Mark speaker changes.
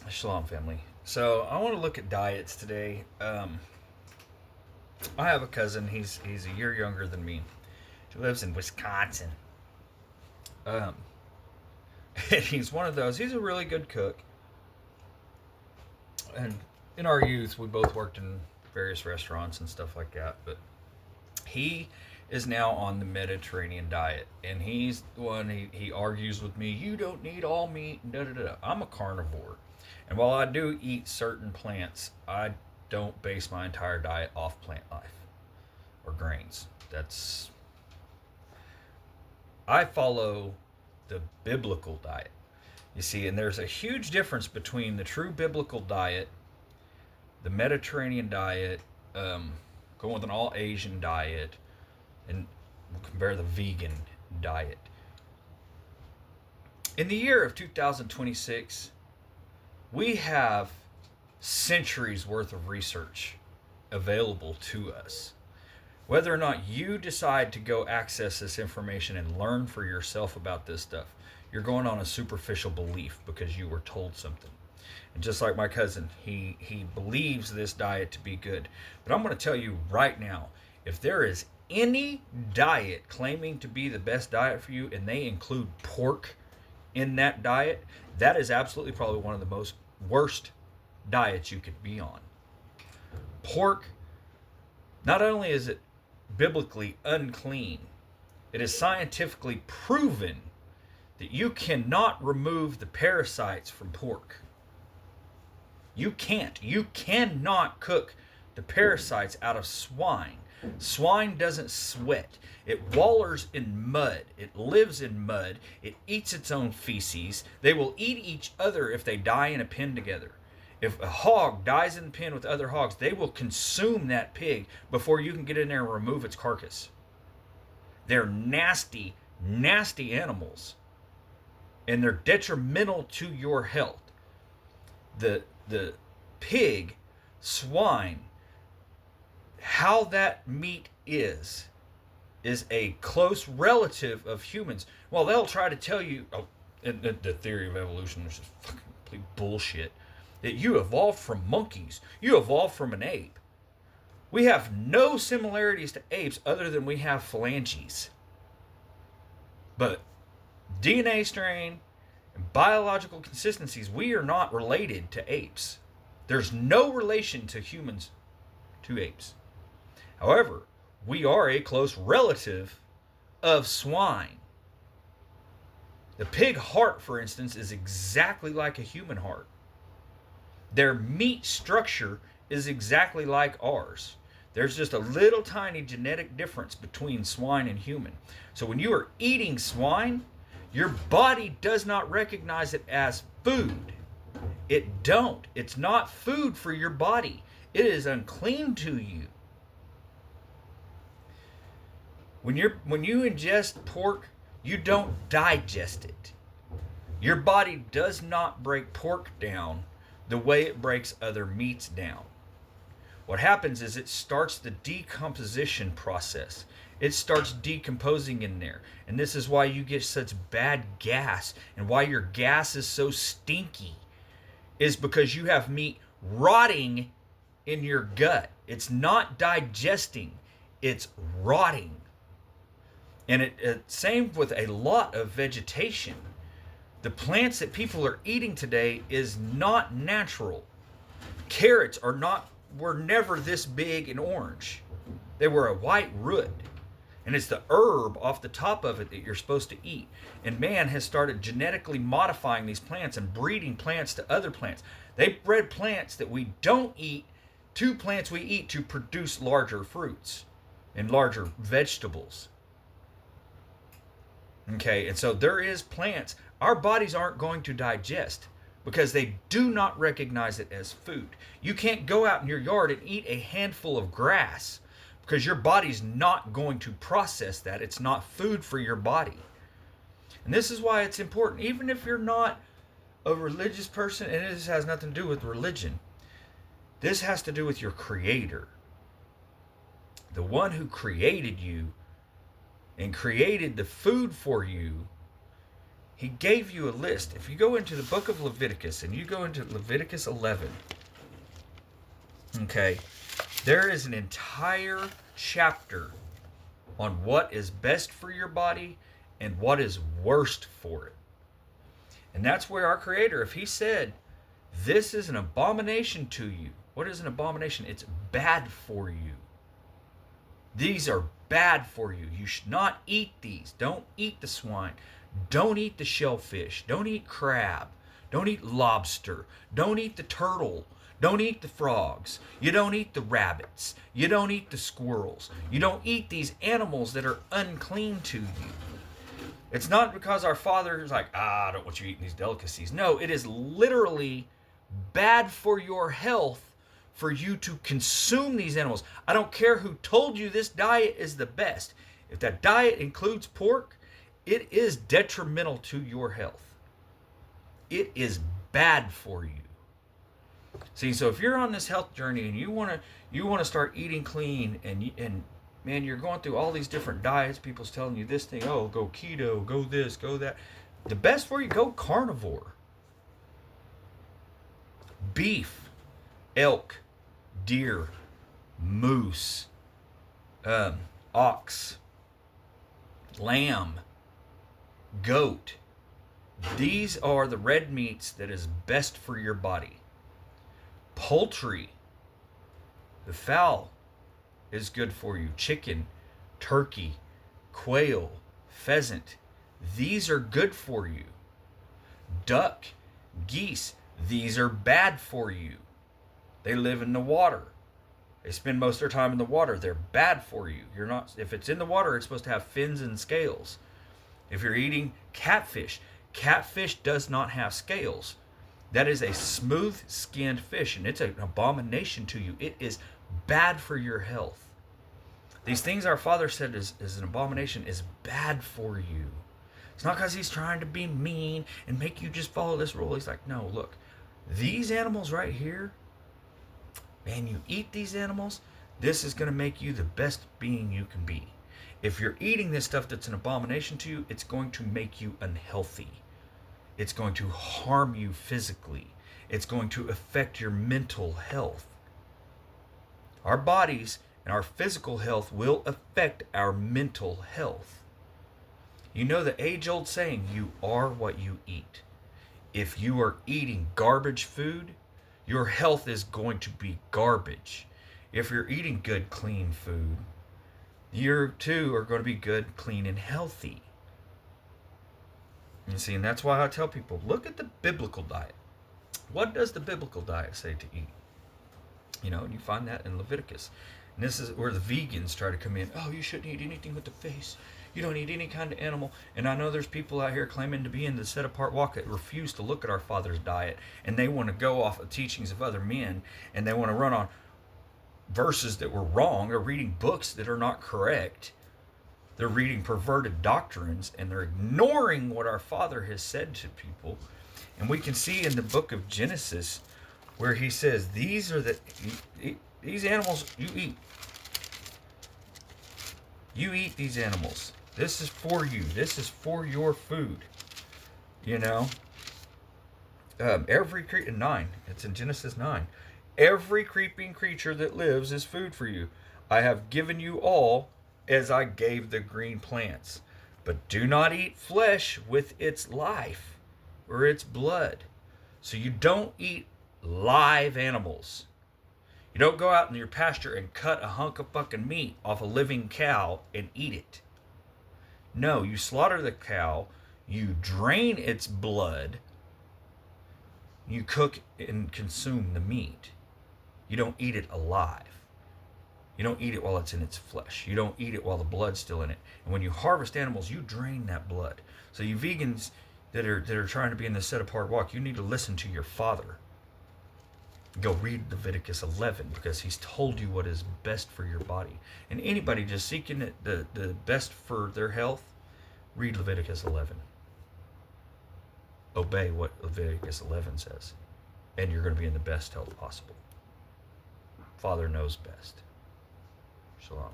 Speaker 1: Shalom, family. So I want to look at diets today. I have a cousin. He's a year younger than me. He lives in Wisconsin. Um, and he's one of those. He's a really good cook. And in our youth, we both worked in various restaurants and stuff like that. But he is now on the Mediterranean diet, and he's the one. He argues with me. You don't need all meat. Da da da. I'm a carnivore, and while I do eat certain plants, I don't base my entire diet off plant life or grains. That's I follow the biblical diet. You see, and there's a huge difference between the true biblical diet, the Mediterranean diet, going with an all Asian diet, and we'll compare the vegan diet. In the year of 2026, we have centuries worth of research available to us. Whether or not you decide to go access this information and learn for yourself about this stuff, you're going on a superficial belief because you were told something. And just like my cousin, he believes this diet to be good. But I'm going to tell you right now, if there is any diet claiming to be the best diet for you and they include pork in that diet, that is absolutely probably one of the most worst diets you could be on. Pork, not only is it biblically unclean, it is scientifically proven that you cannot remove the parasites from pork. You can't. You cannot cook the parasites out of swine. Swine doesn't sweat. It wallers in mud. It lives in mud. It eats its own feces. They will eat each other if they die in a pen together. If a hog dies in the pen with other hogs, they will consume that pig before you can get in there and remove its carcass. They're nasty, nasty animals, and they're detrimental to your health. The pig, swine, how that meat is a close relative of humans. Well, they'll try to tell you, the theory of evolution, which is fucking complete bullshit, that you evolved from monkeys. You evolved from an ape. We have no similarities to apes other than we have phalanges. But DNA strain and biological consistencies, we are not related to apes. There's no relation to humans to apes. However, we are a close relative of swine. The pig heart, for instance, is exactly like a human heart. Their meat structure is exactly like ours. There's just a little tiny genetic difference between swine and human. So when you are eating swine, your body does not recognize it as food. It don't. It's not food for your body. It is unclean to you. When you ingest pork, you don't digest it. Your body does not break pork down the way it breaks other meats down. What happens is it starts the decomposition process. It starts decomposing in there. And this is why you get such bad gas and why your gas is so stinky, is because you have meat rotting in your gut. It's not digesting, it's rotting. And same with a lot of vegetation. The plants that people are eating today is not natural. Carrots were never this big and orange. They were a white root. And it's the herb off the top of it that you're supposed to eat. And man has started genetically modifying these plants and breeding plants to other plants. They bred plants that we don't eat to plants we eat to produce larger fruits and larger vegetables. Okay, and so there is plants our bodies aren't going to digest because they do not recognize it as food. You can't go out in your yard and eat a handful of grass because your body's not going to process that. It's not food for your body. And this is why it's important, even if you're not a religious person, and this has nothing to do with religion. This has to do with your creator. The one who created you and created the food for you He gave you a list. If you go into the book of Leviticus and you go into Leviticus 11, okay, there is an entire chapter on what is best for your body and what is worst for it. And that's where our Creator, if He said, this is an abomination to you. What is an abomination? It's bad for you. These are bad for you. You should not eat these. Don't eat the swine. Don't eat the shellfish. Don't eat crab. Don't eat lobster. Don't eat the turtle. Don't eat the frogs. You don't eat the rabbits. You don't eat the squirrels. You don't eat these animals that are unclean to you. It's not because our Father is like, I don't want you eating these delicacies. No, it is literally bad for your health for you to consume these animals. I don't care who told you this diet is the best. If that diet includes pork, it is detrimental to your health. It is bad for you. See, so if you're on this health journey and you want to start eating clean and man, you're going through all these different diets, people's telling you this thing, oh, go keto, go this, go that. The best for you, go carnivore. Beef, elk, deer, moose, ox, lamb, goat. These are the red meats that is best for your body. Poultry, the fowl, is good for you. Chicken, turkey, quail, pheasant. These are good for you. Duck, geese. These are bad for you. They live in the water. They spend most of their time in the water. They're bad for you. You're not. If it's in the water, it's supposed to have fins and scales. If you're eating catfish, catfish does not have scales. That is a smooth-skinned fish, and it's an abomination to you. It is bad for your health. These things our Father said is an abomination is bad for you. It's not because He's trying to be mean and make you just follow this rule. He's like, no, look, these animals right here, man, you eat these animals, this is going to make you the best being you can be. If you're eating this stuff that's an abomination to you, it's going to make you unhealthy. It's going to harm you physically. It's going to affect your mental health. Our bodies and our physical health will affect our mental health. You know the age-old saying, you are what you eat. If you are eating garbage food, your health is going to be garbage. If you're eating good, clean food, you too are going to be good, clean, and healthy. You see, and that's why I tell people, look at the biblical diet. What does the biblical diet say to eat? You know, and you find that in Leviticus. And this is where the vegans try to come in. Oh, you shouldn't eat anything with the face. You don't eat any kind of animal. And I know there's people out here claiming to be in the set-apart walk that refuse to look at our Father's diet. And they want to go off of teachings of other men. And they want to run on verses that were wrong. They're reading books that are not correct. They're reading perverted doctrines. And they're ignoring what our Father has said to people. And we can see in the book of Genesis where He says, these animals you eat. You eat these animals. This is for you. This is for your food. You know? Every creature, 9. It's in Genesis 9. Every creeping creature that lives is food for you. I have given you all as I gave the green plants. But do not eat flesh with its life or its blood. So you don't eat live animals. You don't go out in your pasture and cut a hunk of fucking meat off a living cow and eat it. No, you slaughter the cow, you drain its blood, you cook and consume the meat. You don't eat it alive. You don't eat it while it's in its flesh. You don't eat it while the blood's still in it. And when you harvest animals, you drain that blood. So you vegans that are trying to be in the set-apart walk, you need to listen to your Father. Go read Leviticus 11 because He's told you what is best for your body. And anybody just seeking the best for their health, read Leviticus 11. Obey what Leviticus 11 says. And you're going to be in the best health possible. Father knows best. Shalom.